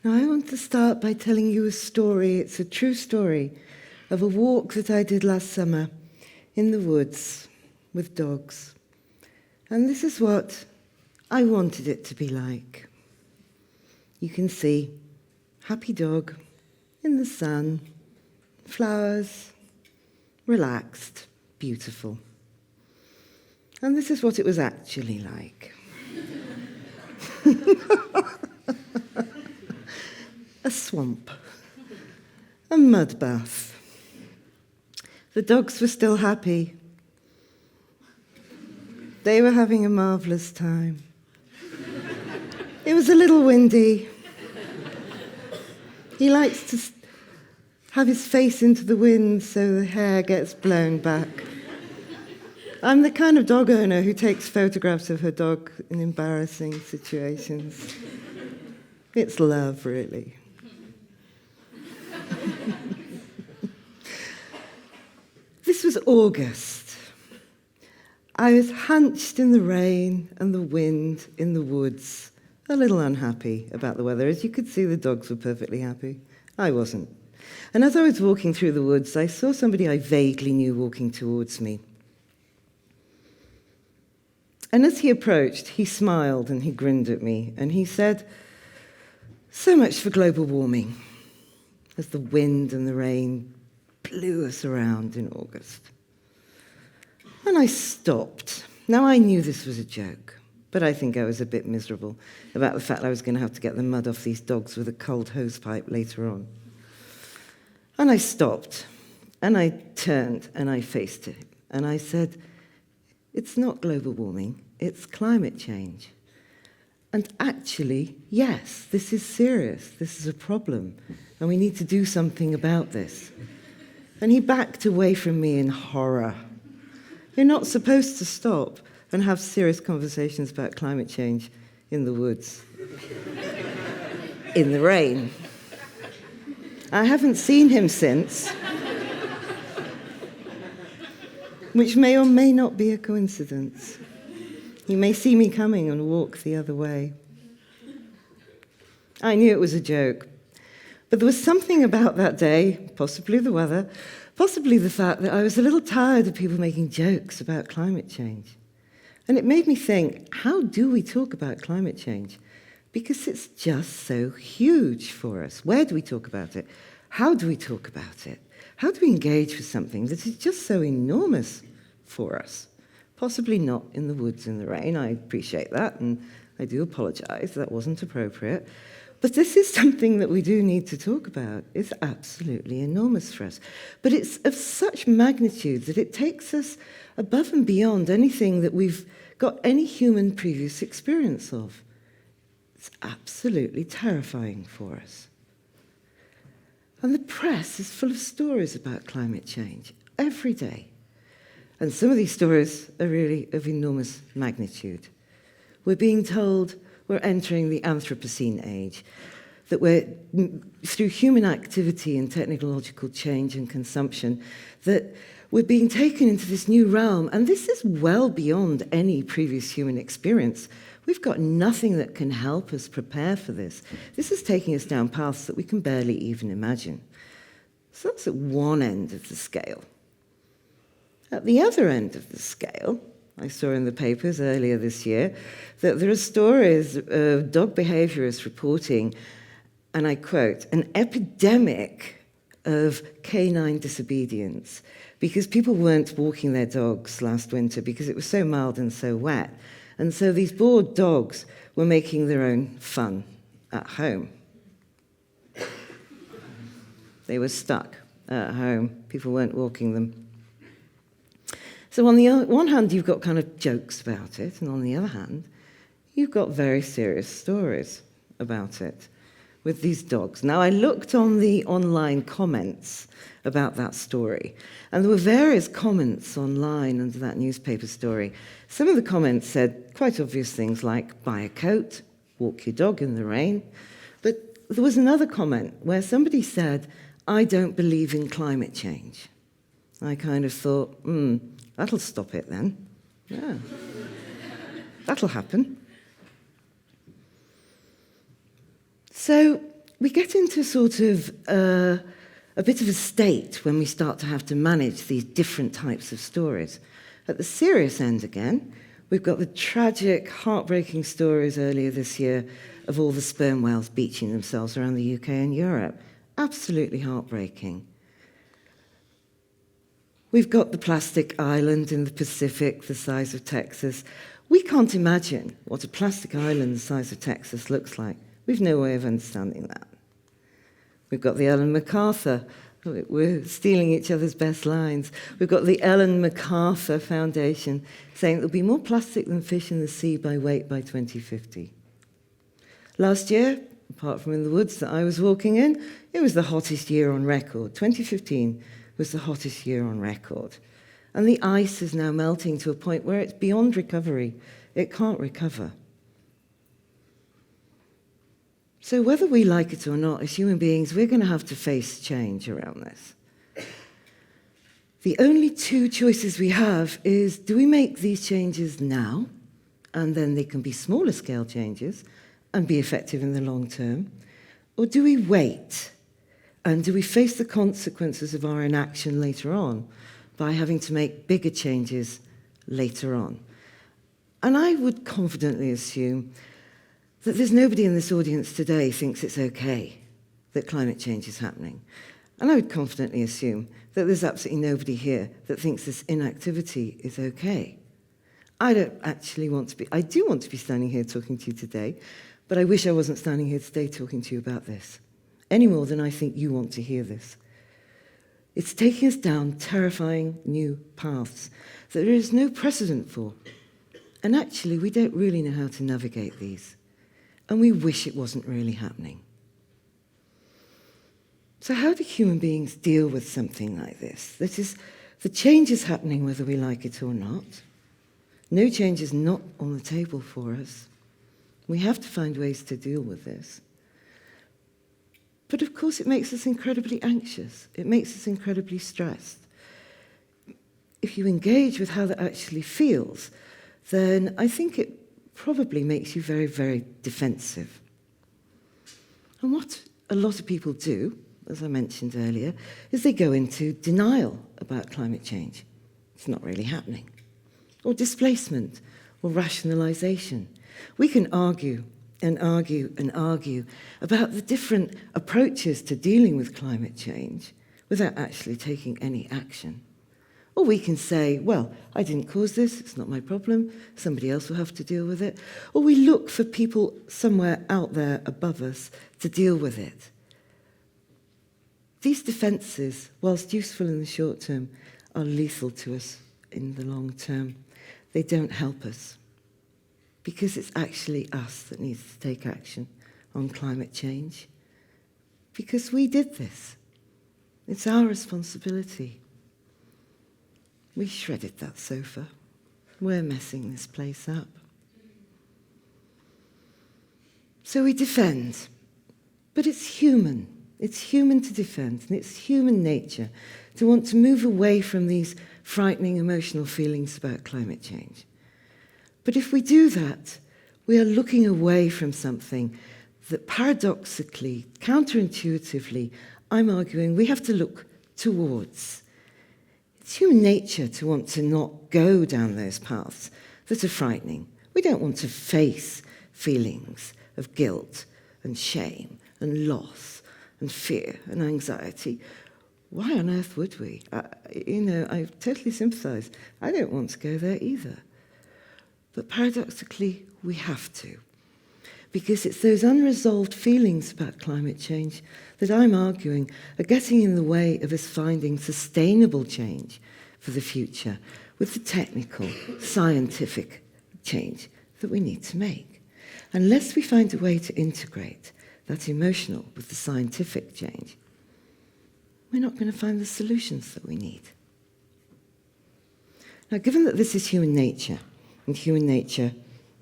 Now, I want to start by telling you a story. It's a true story of a walk that I did last summer in the woods with dogs. And this is what I wanted it to be like. You can see happy dog in the sun, flowers, relaxed, beautiful. And this is what it was actually like. A swamp, a mud bath. The dogs were still happy. They were having a marvelous time. It was a little windy. He likes to have his face into the wind so the hair gets blown back. I'm the kind of dog owner who takes photographs of her dog in embarrassing situations. It's love, really. This was August. I was hunched in the rain and the wind in the woods, a little unhappy about the weather. As you could see, the dogs were perfectly happy. I wasn't. And as I was walking through the woods, I saw somebody I vaguely knew walking towards me. And as he approached, he smiled and he grinned at me, and he said, "So much for global warming," as the wind and the rain blew us around in August. And I stopped. Now, I knew this was a joke, but I think I was a bit miserable about the fact I was going to have to get the mud off these dogs with a cold hosepipe later on. And I stopped, and I turned, and I faced him, and I said, "It's not global warming, it's climate change. And actually, yes, this is serious, this is a problem, and we need to do something about this." And he backed away from me in horror. You're not supposed to stop and have serious conversations about climate change in the woods, in the rain. I haven't seen him since, which may or may not be a coincidence. He may see me coming and walk the other way. I knew it was a joke, but there was something about that day, possibly the weather, possibly the fact that I was a little tired of people making jokes about climate change. And it made me think, how do we talk about climate change? Because it's just so huge for us. Where do we talk about it? How do we talk about it? How do we engage with something that is just so enormous for us? Possibly not in the woods in the rain. I appreciate that, and I do apologize. That wasn't appropriate. But this is something that we do need to talk about. It's absolutely enormous for us. But it's of such magnitude that it takes us above and beyond anything that we've got any human previous experience of. It's absolutely terrifying for us. And the press is full of stories about climate change every day. And some of these stories are really of enormous magnitude. We're being told we're entering the Anthropocene age, that we're, through human activity and technological change and consumption, that we're being taken into this new realm. And this is well beyond any previous human experience. We've got nothing that can help us prepare for this. This is taking us down paths that we can barely even imagine. So that's at one end of the scale. At the other end of the scale, I saw in the papers earlier this year that there are stories of dog behaviorists reporting, and I quote, "an epidemic of canine disobedience," because people weren't walking their dogs last winter because it was so mild and so wet. And so these bored dogs were making their own fun at home. They were stuck at home. People weren't walking them. So on the one hand, you've got kind of jokes about it, and on the other hand, you've got very serious stories about it with these dogs. Now, I looked on the online comments about that story, and there were various comments online under that newspaper story. Some of the comments said quite obvious things like, buy a coat, walk your dog in the rain. But there was another comment where somebody said, I don't believe in climate change. I kind of thought, that'll stop it then. Yeah, that'll happen. So we get into sort of a bit of a state when we start to have to manage these different types of stories. At the serious end again, we've got the tragic, heartbreaking stories earlier this year of all the sperm whales beaching themselves around the UK and Europe. Absolutely heartbreaking. We've got the plastic island in the Pacific, the size of Texas. We can't imagine what a plastic island the size of Texas looks like. We've no way of understanding that. We've got the Ellen MacArthur. We're stealing each other's best lines. We've got the Ellen MacArthur Foundation saying there'll be more plastic than fish in the sea by weight by 2050. Last year, apart from in the woods that I was walking in, it was the hottest year on record. 2015 was the hottest year on record. And the ice is now melting to a point where it's beyond recovery. It can't recover. So whether we like it or not, as human beings, we're going to have to face change around this. The only two choices we have is, do we make these changes now, and then they can be smaller scale changes and be effective in the long term, or do we wait, and do we face the consequences of our inaction later on by having to make bigger changes later on? And I would confidently assume that there's nobody in this audience today thinks it's okay that climate change is happening. And I would confidently assume that there's absolutely nobody here that thinks this inactivity is okay. I do want to be standing here talking to you today, but I wish I wasn't standing here today talking to you about this, any more than I think you want to hear this. It's taking us down terrifying new paths that there is no precedent for. And actually, we don't really know how to navigate these. And we wish it wasn't really happening. So how do human beings deal with something like this? That is, the change is happening whether we like it or not. No change is not on the table for us. We have to find ways to deal with this. But of course, it makes us incredibly anxious. It makes us incredibly stressed. If you engage with how that actually feels, then I think it probably makes you very, very defensive. And what a lot of people do, as I mentioned earlier, is they go into denial about climate change. It's not really happening. Or displacement, or rationalization. We can argue and argue and argue about the different approaches to dealing with climate change without actually taking any action. Or we can say, well, I didn't cause this, it's not my problem, somebody else will have to deal with it. Or we look for people somewhere out there above us to deal with it. These defences, whilst useful in the short term, are lethal to us in the long term. They don't help us, because it's actually us that needs to take action on climate change. Because we did this. It's our responsibility. We shredded that sofa. We're messing this place up. So we defend. But it's human. It's human to defend, and it's human nature to want to move away from these frightening emotional feelings about climate change. But if we do that, we are looking away from something that paradoxically, counterintuitively, I'm arguing we have to look towards. It's human nature to want to not go down those paths that are frightening. We don't want to face feelings of guilt and shame and loss and fear and anxiety. Why on earth would we? I totally sympathise. I don't want to go there either. But paradoxically, we have to. Because it's those unresolved feelings about climate change that I'm arguing are getting in the way of us finding sustainable change for the future with the technical, scientific change that we need to make. Unless we find a way to integrate that emotional with the scientific change, we're not going to find the solutions that we need. Now, given that this is human nature, and human nature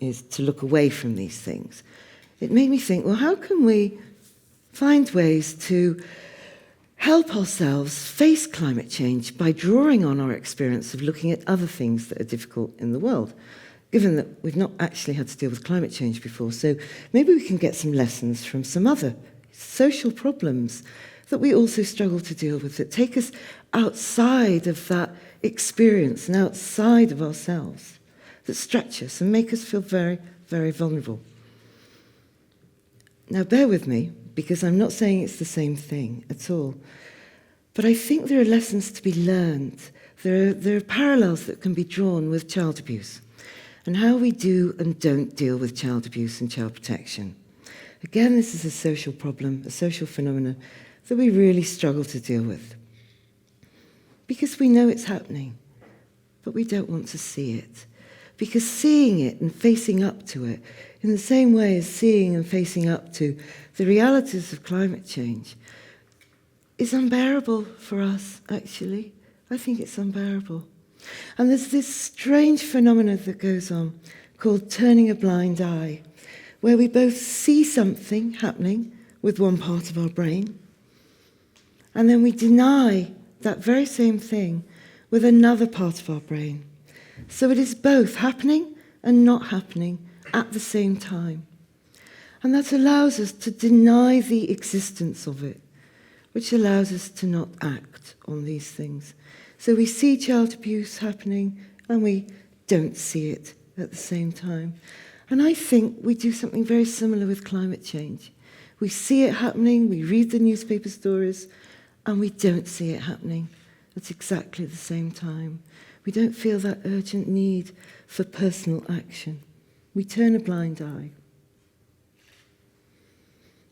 is to look away from these things, it made me think, well, how can we find ways to help ourselves face climate change by drawing on our experience of looking at other things that are difficult in the world, given that we've not actually had to deal with climate change before. So maybe we can get some lessons from some other social problems that we also struggle to deal with, that take us outside of that experience and outside of ourselves, that stretch us and make us feel very, very vulnerable. Now, bear with me, because I'm not saying it's the same thing at all. But I think there are lessons to be learned. There are parallels that can be drawn with child abuse and how we do and don't deal with child abuse and child protection. Again, this is a social problem, a social phenomenon that we really struggle to deal with. Because we know it's happening, but we don't want to see it. Because seeing it and facing up to it, in the same way as seeing and facing up to the realities of climate change, is unbearable for us, actually. I think it's unbearable. And there's this strange phenomenon that goes on called turning a blind eye, where we both see something happening with one part of our brain, and then we deny that very same thing with another part of our brain. So it is both happening and not happening at the same time. And that allows us to deny the existence of it, which allows us to not act on these things. So we see child abuse happening and we don't see it at the same time. And I think we do something very similar with climate change. We see it happening, we read the newspaper stories, and we don't see it happening at exactly the same time. We don't feel that urgent need for personal action. We turn a blind eye.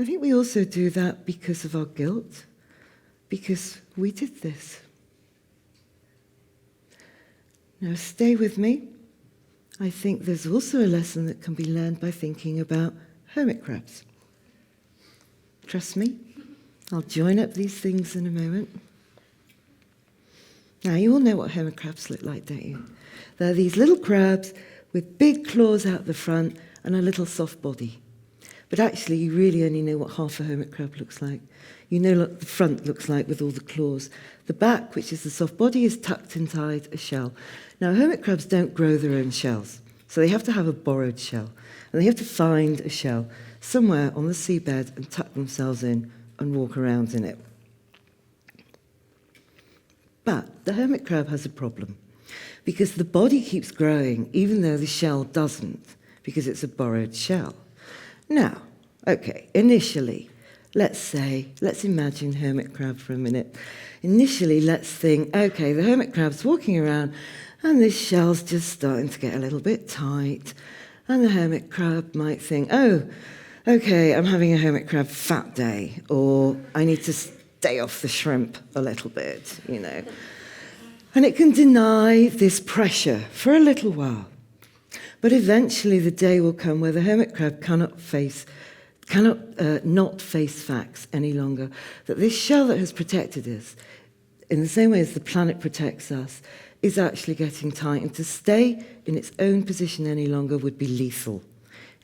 I think we also do that because of our guilt, because we did this. Now, stay with me. I think there's also a lesson that can be learned by thinking about hermit crabs. Trust me, I'll join up these things in a moment. Now, you all know what hermit crabs look like, don't you? They're these little crabs with big claws out the front and a little soft body. But actually, you really only know what half a hermit crab looks like. You know what the front looks like with all the claws. The back, which is the soft body, is tucked inside a shell. Now, hermit crabs don't grow their own shells, so they have to have a borrowed shell. And they have to find a shell somewhere on the seabed and tuck themselves in and walk around in it. But the hermit crab has a problem, because the body keeps growing even though the shell doesn't, because it's a borrowed shell. Now, okay, initially, let's imagine hermit crab for a minute. Initially, let's think, okay, the hermit crab's walking around and this shell's just starting to get a little bit tight. And the hermit crab might think, oh, okay, I'm having a hermit crab fat day, or I need to stay off the shrimp a little bit, you know. And it can deny this pressure for a little while. But eventually the day will come where the hermit crab cannot not face facts any longer. That this shell that has protected us, in the same way as the planet protects us, is actually getting tight. And to stay in its own position any longer would be lethal.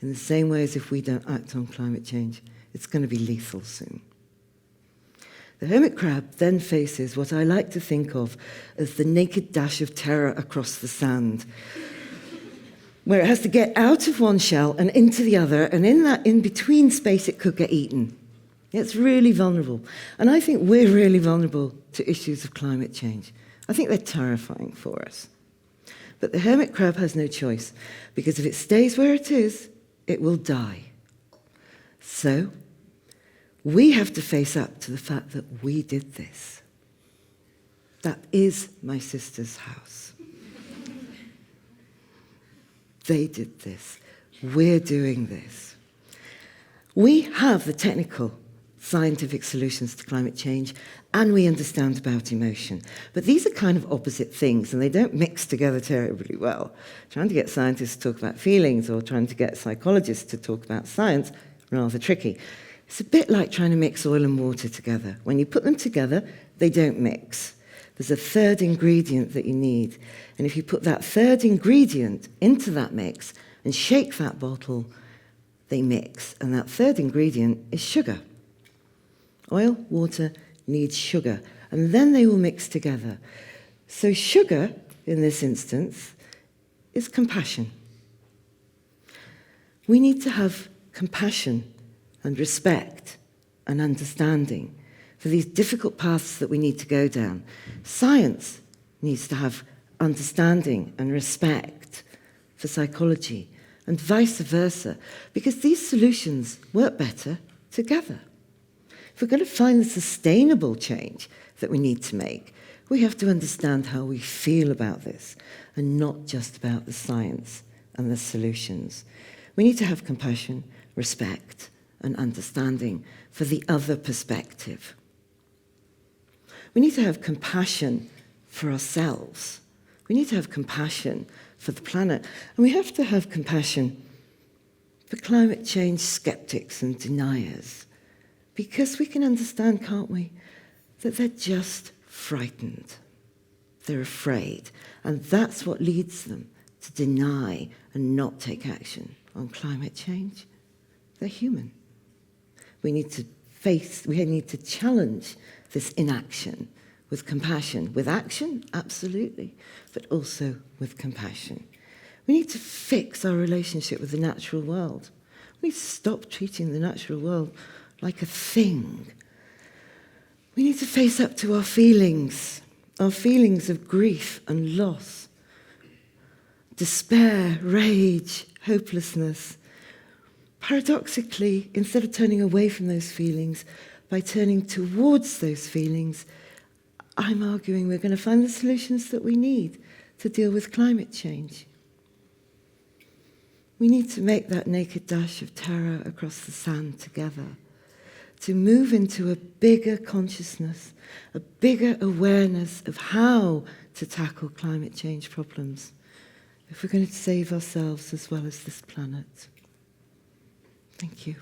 In the same way as if we don't act on climate change, it's going to be lethal soon. The hermit crab then faces what I like to think of as the naked dash of terror across the sand, where it has to get out of one shell and into the other, and in that in-between space it could get eaten. It's really vulnerable. And I think we're really vulnerable to issues of climate change. I think they're terrifying for us. But the hermit crab has no choice, because if it stays where it is, it will die. So, we have to face up to the fact that we did this. That is my sister's house. They did this. We're doing this. We have the technical, scientific solutions to climate change, and we understand about emotion. But these are kind of opposite things, and they don't mix together terribly well. Trying to get scientists to talk about feelings or trying to get psychologists to talk about science, rather tricky. It's a bit like trying to mix oil and water together. When you put them together, they don't mix. There's a third ingredient that you need. And if you put that third ingredient into that mix and shake that bottle, they mix. And that third ingredient is sugar. Oil, water needs sugar. And then they will mix together. So sugar, in this instance, is compassion. We need to have compassion and respect and understanding for these difficult paths that we need to go down. Science needs to have understanding and respect for psychology, and vice versa, because these solutions work better together. If we're going to find the sustainable change that we need to make, we have to understand how we feel about this, and not just about the science and the solutions. We need to have compassion, respect, and understanding for the other perspective. We need to have compassion for ourselves. We need to have compassion for the planet. And we have to have compassion for climate change skeptics and deniers. Because we can understand, can't we, that they're just frightened. They're afraid. And that's what leads them to deny and not take action on climate change. They're human. We need to challenge this inaction with compassion. With action, absolutely, but also with compassion. We need to fix our relationship with the natural world. We need to stop treating the natural world like a thing. We need to face up to our feelings of grief and loss, despair, rage, hopelessness. Paradoxically, instead of turning away from those feelings, by turning towards those feelings, I'm arguing we're going to find the solutions that we need to deal with climate change. We need to make that naked dash of terror across the sand together, to move into a bigger consciousness, a bigger awareness of how to tackle climate change problems if we're going to save ourselves as well as this planet. Thank you.